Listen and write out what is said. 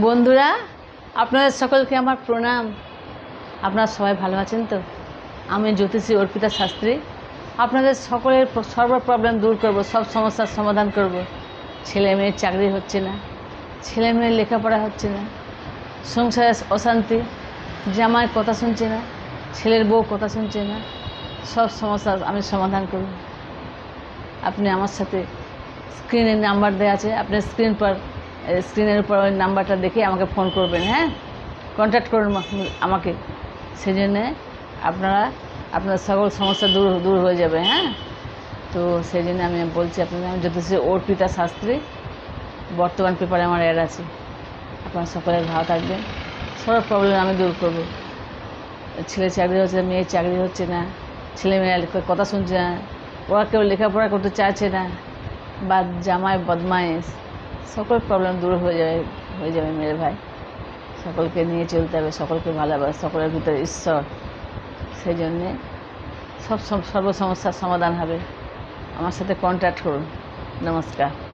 বন্ধুরা, আপনাদের সকলকে আমার প্রণাম। আপনারা সবাই ভালো আছেন তো? আমি জ্যোতিষী অর্পিতা শাস্ত্রী আপনাদের সকলের সর্ব প্রবলেম দূর করব, সব সমস্যার সমাধান করব। ছেলে মেয়ের চাকরি হচ্ছে না, ছেলে মেয়ের লেখাপড়া হচ্ছে না, সংসারে অশান্তি, জামাই কথা শুনছে না, ছেলের বউ কথা শুনছে না, সব সমস্যা আমি সমাধান করব। আপনি আমার সাথে স্ক্রিনের নাম্বার দেওয়া আছে, আপনি স্ক্রিনের উপর ওই নাম্বারটা দেখে আমাকে ফোন করবেন। হ্যাঁ, কন্ট্যাক্ট করুন আমাকে। সেই জন্যে আপনার সকল সমস্যা দূর হয়ে যাবে। হ্যাঁ, তো সেই জন্য আমি বলছি আপনাদের, আমি জ্যোতিষী অর্পিতা শাস্ত্রী। বর্তমান পেপারে আমার অ্যাড আছে। আপনারা সকলে ভালো থাকবেন, সব প্রবলেম আমি দূর করব। ছেলে চাকরি হচ্ছে না, মেয়ের চাকরি হচ্ছে না, ছেলে মেয়েরা কথা শুনছে না, ওরা কেউ লেখাপড়া করতে চাইছে না, বা জামাই বদমাইশ, সকল প্রবলেম দূর হয়ে যাবে মেরে ভাই। সকলকে নিয়ে চলতে হবে, সকলকে ভালোবাসে, সকলের ভিতরে ঈশ্বর। সেই জন্যে সর্ব সমস্যার সমাধান হবে। আমার সাথে কন্ট্যাক্ট করুন। নমস্কার।